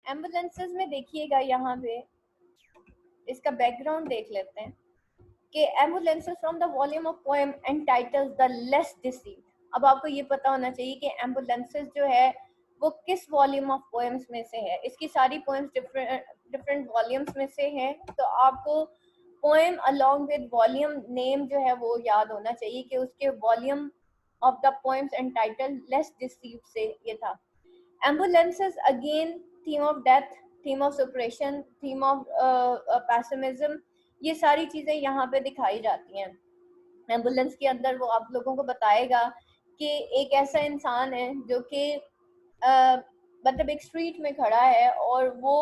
Ambulances में देखिएगा, यहाँ पे इसका बैकग्राउंड देख लेते हैं कि ambulances from the volume of poem entities the less deceived. अब आपको ये पता होना चाहिए कि एम्बुलेंसेस जो है वो किस वॉल्यूम ऑफ पोएम्स में से है। इसकी सारी पोएम्स डिफरेंट डिफरेंट वॉल्यूम्स में से हैं, तो आपको poem along with volume name जो है वो याद होना चाहिए कि उसके volume of the poems entitled less deceived से ये था। Ambulances again theme of death, theme of suppression, theme of pessimism, ये सारी चीजें यहाँ पे दिखाई जाती हैं। एम्बुलेंस के अंदर वो आप लोगों को बताएगा कि एक ऐसा इंसान है जो कि मतलब एक स्ट्रीट में खड़ा है और वो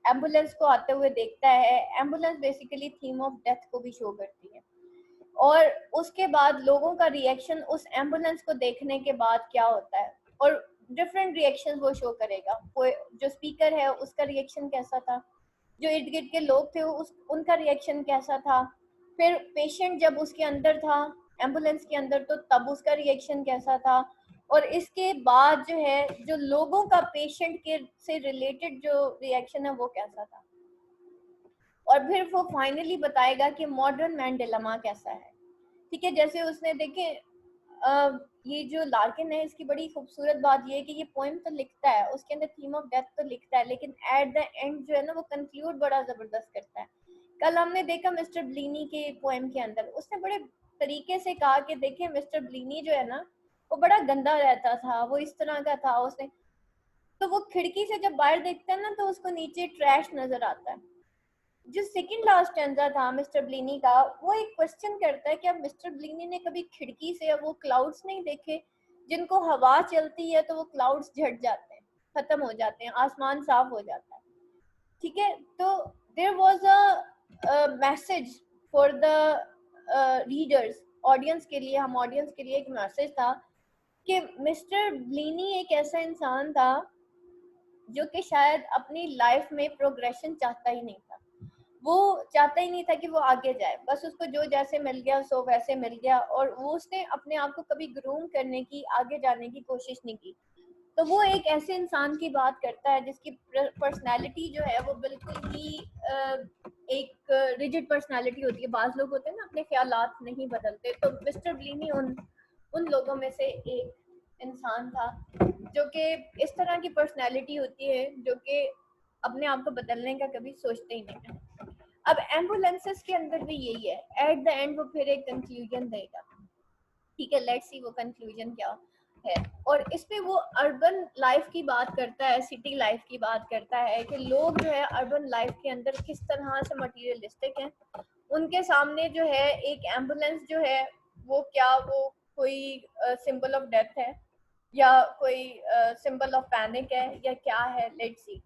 एम्बुलेंस को आते हुए देखता है। Ambulance basically theme of death को भी शो करती है, और उसके बाद लोगों का रिएक्शन उस एम्बुलेंस को देखने के बाद क्या होता है, और डिफरेंट रिएक्शन वो शो करेगा। जो स्पीकर है उसका रिएक्शन कैसा था, जो इर्द गिर्द के लोग थे उनका रिएक्शन कैसा था, फिर पेशेंट जब उसके अंदर था एम्बुलेंस के अंदर तो तब उसका रिएक्शन कैसा था, और इसके बाद जो है जो लोगों का पेशेंट के से रिलेटेड जो रिएक्शन है वो कैसा था, और फिर वो फाइनली बताएगा कि मॉडर्न मैन डिलेमा कैसा है। ठीक है, जैसे उसने देखे ये जो लार्किन है इसकी बड़ी खूबसूरत बात ये है कि ये पोएम तो लिखता है, उसके अंदर थीम ऑफ डेथ तो लिखता है, लेकिन एट द एंड जो है ना वो कंक्लूड बड़ा जबरदस्त करता है। कल हमने देखा मिस्टर ब्लीनी के पोएम के अंदर उसने बड़े तरीके से कहा कि देखिए मिस्टर ब्लीनी जो है ना वो बड़ा गंदा रहता था, वो इस तरह का था। उसने तो वो खिड़की से जब बाहर देखता है ना तो उसको नीचे ट्रैश नजर आता है। जो सेकंड लास्ट स्टैंजा था मिस्टर ब्लीनी का, वो एक क्वेश्चन करता है कि अब मिस्टर ब्लीनी ने कभी खिड़की से वो क्लाउड्स नहीं देखे जिनको हवा चलती है तो वो क्लाउड्स झट जाते हैं, खत्म हो जाते हैं, आसमान साफ हो जाता है। ठीक है, तो there was a message for the readers, audience के लिए, हम ऑडियंस के लिए एक मैसेज था कि मिस्टर ब्लीनी एक ऐसा इंसान था जो कि शायद अपनी लाइफ में प्रोग्रेशन चाहता ही नहीं था। वो चाहता ही नहीं था कि वो आगे जाए, बस उसको जो जैसे मिल गया सो वैसे मिल गया, और वो उसने अपने आप को कभी ग्रूम करने की, आगे जाने की कोशिश नहीं की। तो वो एक ऐसे इंसान की बात करता है जिसकी पर्सनैलिटी जो है वो बिल्कुल ही एक रिजिड पर्सनैलिटी होती है। बाज लोग होते हैं ना अपने ख्यालात नहीं बदलते, तो मिस्टर ब्लीनी उन लोगों में से एक इंसान था जो कि इस तरह की पर्सनैलिटी होती है जो कि अपने आप को बदलने का कभी सोचते ही नहीं है। अब एम्बुलेंसेस के अंदर भी यही है, एट द एंड वो फिर एक कंक्लूजन देगा। ठीक है, लेट्स सी वो कंक्लूजन क्या है। और इसमें वो अर्बन लाइफ की बात करता है, सिटी लाइफ की बात करता है कि लोग जो है अर्बन लाइफ के अंदर किस तरह से मटीरियलिस्टिक हैं। उनके सामने जो है एक एम्बुलेंस जो है वो क्या, वो कोई सिंबल ऑफ डेथ है या कोई सिंबल ऑफ पैनिक है या क्या है, let's see.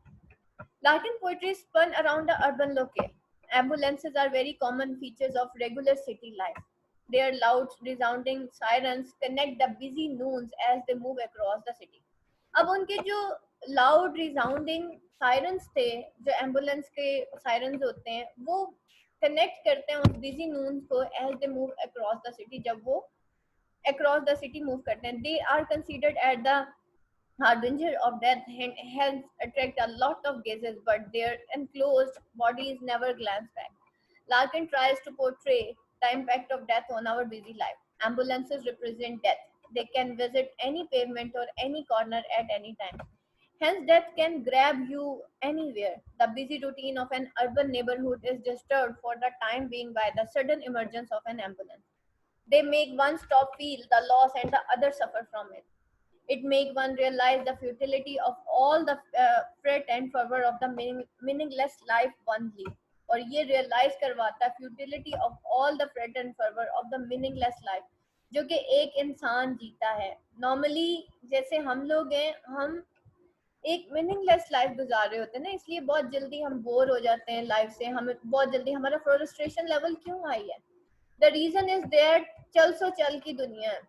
Latin poetry spun around the urban locale. Ambulances are very common features of regular city life. Their loud, resounding sirens connect the busy noons as they move across the city. अब उनके जो loud resounding sirens थे, जो ambulance के sirens होते हैं, वो connect करते हैं उस बिजी नून्स को as they move across the city. जब वो अक्रॉस द सिटी मूव करते हैं, they are considered at the harbinger of death and hence attract a lot of gazes, but their enclosed bodies never glance back. Larkin tries to portray the impact of death on our busy life. Ambulances represent death. They can visit any pavement or any corner at any time. Hence, death can grab you anywhere. The busy routine of an urban neighborhood is disturbed for the time being by the sudden emergence of an ambulance. They make one stop feel the loss and the other suffer from it. It makes one realize the futility of all the fret and fervor of the meaningless life one lives. और ये realize करवाता है futility of all the fret and fervor of the meaningless life जो कि एक इंसान जीता है। Normally जैसे हम लोग हैं, हम एक मीनिंगलेस लाइफ गुजार रहे होते हैं ना, इसलिए बहुत जल्दी हम बोर हो जाते हैं लाइफ से। हमें बहुत जल्दी हमारा फ्रस्ट्रेशन लेवल क्यों हाई है? द रीजन इज देयर, चल सो चल की दुनिया है।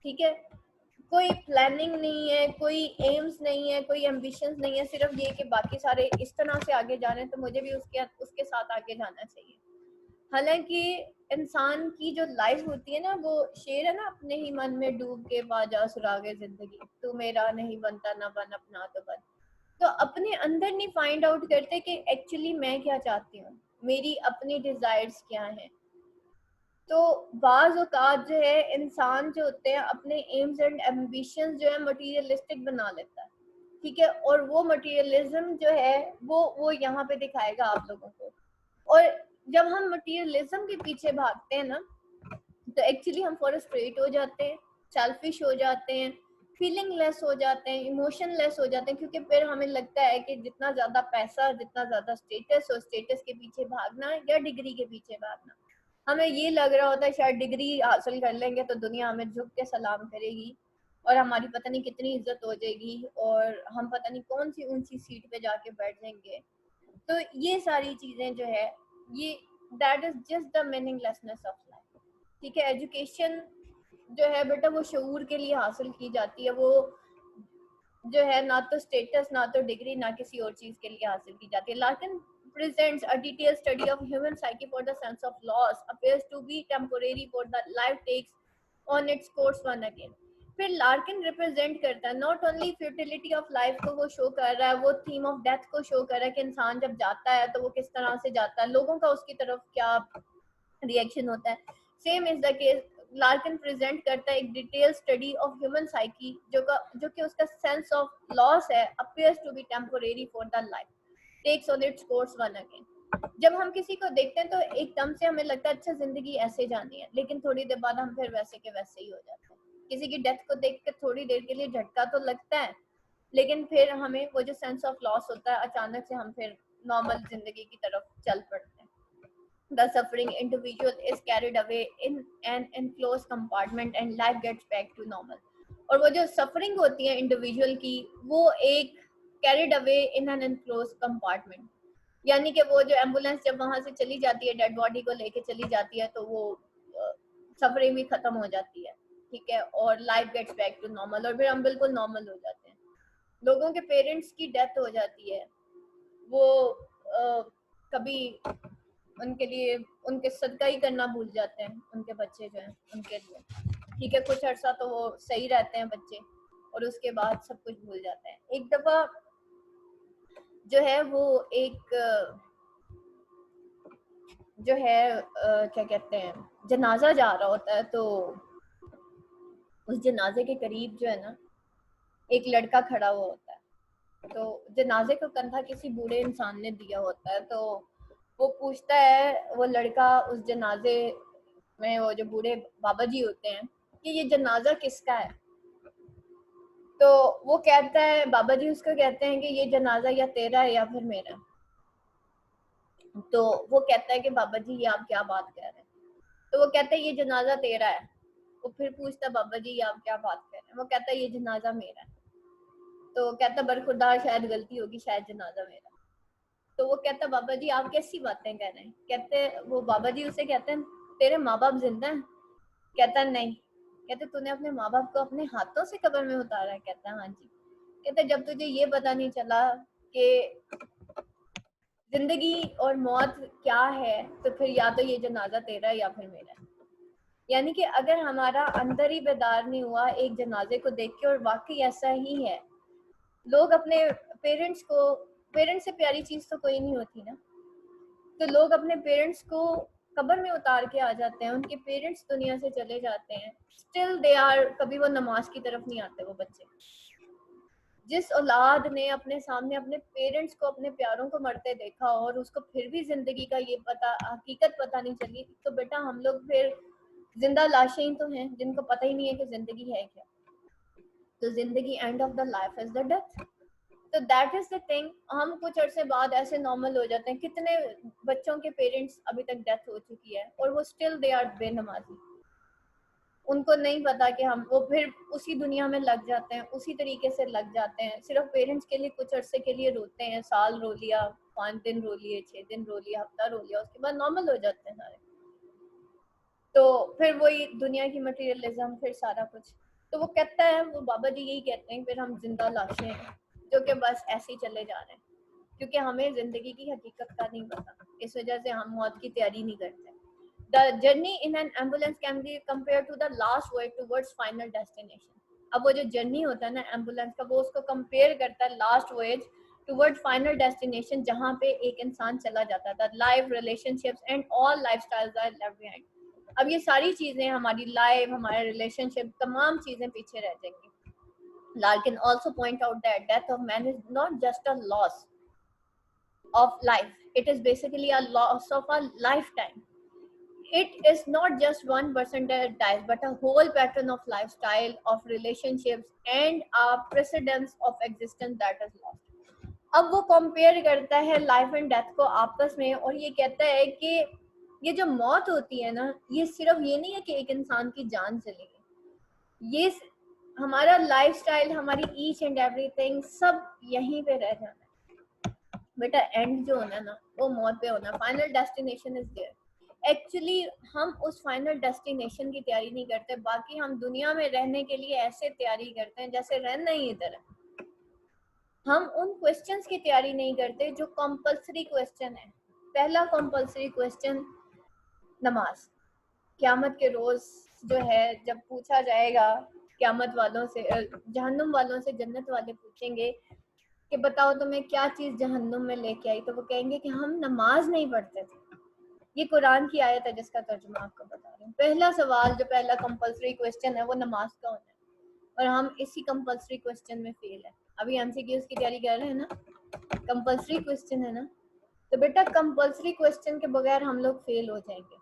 ठीक है, कोई प्लानिंग नहीं है, कोई एम्स नहीं है, कोई एम्बिशंस नहीं है, सिर्फ ये कि बाकी सारे इस तरह से आगे जा रहे हैं तो मुझे भी उसके साथ आगे जाना चाहिए। हालांकि इंसान की जो लाइफ होती है ना, वो शेर है ना, अपने ही मन में डूब के पा जा सुरागे जिंदगी, तू मेरा नहीं बनता ना बन अपना तो बन। तो अपने अंदर नहीं फाइंड आउट करते कि एक्चुअली मैं क्या चाहती हूँ, मेरी अपनी डिजायर्स क्या हैं। तो बाज औकात जो है इंसान जो होते हैं अपने एम्स एंड एम्बिशंस जो है मटेरियलिस्टिक बना लेता है, ठीक है, और वो मटेरियलिज्म जो है वो यहाँ पे दिखाएगा आप लोगों को। और जब हम मटेरियलिज्म के पीछे भागते हैं ना, तो एक्चुअली हम फ्रस्ट्रेट हो जाते हैं, सेल्फिश हो जाते हैं, फीलिंग लेस हो जाते हैं, इमोशन लेस हो जाते हैं, क्योंकि फिर हमें लगता है कि जितना ज्यादा पैसा, जितना ज्यादा स्टेटस, और स्टेटस के पीछे भागना या डिग्री के पीछे भागना, हमें ये लग रहा होता है शायद डिग्री हासिल कर लेंगे तो दुनिया हमें झुक के सलाम करेगी और हमारी पता नहीं कितनी इज्जत हो जाएगी और हम पता नहीं कौन सी ऊंची सीट पे जाके बैठ जाएंगे। तो ये सारी चीजें जो है, ये that is just the meaninglessness of life. ठीक है, एजुकेशन जो है बेटा वो शऊर के लिए हासिल की जाती है, वो जो है ना तो स्टेटस, ना तो डिग्री, ना किसी और चीज के लिए हासिल की जाती है। Larkin presents a detailed study of human psyche for the sense of loss appears to be temporary for the life takes on its course one again। फिर लार्किन रिप्रेजेंट करता है not only futility of life को वो show कर रहा है, वो theme of death को शो कर रहा है कि इंसान जब जाता है तो वो किस तरह से जाता है, लोगों का उसकी तरफ क्या रिएक्शन होता है। Same is the case, Larkin present करता है एक detail study of human psyche जो कि उसका सेंस ऑफ लॉस है appears to be temporary for the life takes on its course one again. जब हम किसी को देखते हैं तो एकदम से हमें लगता है अच्छा जिंदगी ऐसे जानी है, लेकिन थोड़ी देर बाद हम फिर वैसे के वैसे ही हो जाते हैं। किसी की डेथ को देख कर थोड़ी देर के लिए झटका तो लगता है, लेकिन फिर हमें वो जो सेंस ऑफ लॉस होता है अचानक से हम फिर नॉर्मल जिंदगी की तरफ चल पड़ते हैं। The suffering individual is carried away in an enclosed compartment and life gets back to normal। और वो जो सफरिंग होती है इंडिविजुअल की, वो एक carried away in an enclosed compartment, यानी कि वो जो एम्बुलेंस जब वहां से चली जाती है, डेड बॉडी को लेके चली जाती है, तो वो सफरिंग भी खत्म हो जाती है, ठीक है, और life gets back to normal, और फिर हम बिल्कुल नॉर्मल हो जाते हैं। लोगों के पेरेंट्स की डेथ हो जाती है, वो कभी उनके लिए उनके सदका ही करना भूल जाते हैं, उनके बच्चे जो हैं उनके लिए, ठीक है, कुछ अर्सा तो वो सही रहते हैं बच्चे और उसके बाद सब कुछ भूल जाते हैं। एक दफा जो है वो एक जो है क्या कहते हैं, जनाजा जा रहा होता है, तो उस जनाजे के करीब जो है ना एक लड़का खड़ा हुआ होता है, तो जनाजे का कंधा किसी बूढ़े इंसान ने दिया होता है, तो वो पूछता है वो लड़का उस जनाजे में, वो जो बूढ़े बाबा जी होते हैं, कि ये जनाजा किसका है। तो वो कहता है, बाबा जी उसको कहते हैं कि ये जनाजा या तेरा है या फिर मेरा। तो वो कहता है कि बाबा जी ये आप क्या बात कर रहे हैं। तो वो कहता है ये जनाजा तेरा है। वो फिर पूछता है बाबा जी ये आप क्या बात कर रहे हैं। वो कहता है ये जनाजा मेरा है। तो कहता बरखुरदार शायद गलती होगी, शायद जनाजा मेरा। तो वो कहता बाबा जी आप कैसी बातें कर रहे हैं। कहते वो बाबा जी उसे कहते हैं तेरे माँ बाप जिंदा हैं। कहता नहीं। कहते तूने अपने माँ बाप को अपने हाथों से कब्र में उतारा है। कहता हाँ जी। कहते जब तुझे ये पता नहीं चला कि जिंदगी और मौत क्या है, तो फिर या तो ये जनाजा तेरा है या फिर मेरा है। यानी कि अगर हमारा अंदर ही बेदार नहीं हुआ एक जनाजे को देख के, और वाकई ऐसा ही है, लोग अपने पेरेंट्स से प्यारी चीज तो कोई नहीं होती ना, तो लोग अपने पेरेंट्स को कब्र में उतार के आ जाते हैं, उनके पेरेंट्स दुनिया से चले जाते हैं, स्टिल दे आर, कभी वो नमाज की तरफ नहीं आते वो बच्चे। जिस औलाद ने अपने सामने अपने पेरेंट्स को, अपने प्यारों को मरते देखा और उसको फिर भी जिंदगी का ये पता, हकीकत पता नहीं चली, तो बेटा हम लोग फिर जिंदा लाशें ही तो हैं जिनको पता ही नहीं है कि जिंदगी है क्या। तो जिंदगी end of the life is the death. तो दैट इज द थिंग। हम कुछ अरसे बाद ऐसे नॉर्मल हो जाते हैं। कितने बच्चों के पेरेंट्स अभी तक डेथ हो चुकी है और वो स्टिल दे आर बेनमाजी। उनको नहीं पता कि हम, वो फिर उसी दुनिया में लग जाते हैं, उसी तरीके से लग जाते हैं, सिर्फ पेरेंट्स के लिए कुछ अरसे के लिए रोते हैं, साल रो लिया, 5 दिन रो लिए, 6 दिन रो लिया, हफ्ता रो लिया, उसके बाद नॉर्मल हो जाते हैं सारे। तो फिर वही दुनिया की मटेरियलिज्म, फिर सारा कुछ। तो वो कहता है, वो बाबा जी यही कहते हैं, फिर हम जिंदा लाशें हैं जो कि बस ऐसे ही चले जा रहे हैं, क्योंकि हमें जिंदगी की हकीकत का नहीं पता, इस वजह से हम मौत की तैयारी नहीं करते। The journey in an ambulance can be compared to the last voyage towards final destination। अब वो जो जर्नी होता है ना एम्बुलेंस का, वो उसको कंपेयर करता है last voyage toward final destination जहाँ पे एक इंसान चला जाता था. Life, relationships and all lifestyles are left behind. अब ये सारी चीजें, हमारी लाइफ, हमारे रिलेशनशिप, तमाम चीजें पीछे रह जाएंगी. Larkin also point out that death of man is not just a loss of life, it is basically a loss of a lifetime. It is not just one person that dies, but a whole pattern of lifestyle, of relationships, and a precedence of existence that is lost. अब वो compare करता है life and death को आपस में, और ये कहता है कि ये जो मौत होती है ना, ये सिर्फ ये नहीं है कि एक इंसान की जान चली गई, ये हमारा लाइफस्टाइल, हमारी ईच एंड एवरीथिंग सब यहीं पे रह जाना है. बेटा एंड जो होना ना, वो मौत पे होना. Final destination is there. Actually हम उस फाइनल डेस्टिनेशन की तैयारी नहीं करते, बाकी हम दुनिया में रहने के लिए ऐसे तैयारी करते हैं जैसे रहना ही इधर है. हम उन क्वेश्चंस की तैयारी नहीं करते जो कंपल्सरी क्वेश्चन है. पहला कंपल्सरी क्वेश्चन नमाज. क़यामत के रोज जो है, जब पूछा जाएगा क़यामत वालों से, जहन्नुम वालों से जन्नत वाले पूछेंगे कि बताओ तुम्हें क्या चीज जहन्नुम में लेके आई, तो वो कहेंगे कि हम नमाज नहीं पढ़ते थे. ये कुरान की आयत है जिसका तर्जुमा आपको बता रही हूँ. पहला सवाल, जो पहला कंपल्सरी क्वेश्चन है, वो नमाज का होना है, और हम इसी कंपल्सरी क्वेश्चन में फेल है. अभी एमसीक्यूज की तैयारी कर रहे हैं ना, कंपल्सरी क्वेश्चन है ना, तो बेटा कंपल्सरी क्वेश्चन के बगैर हम लोग फेल हो जाएंगे.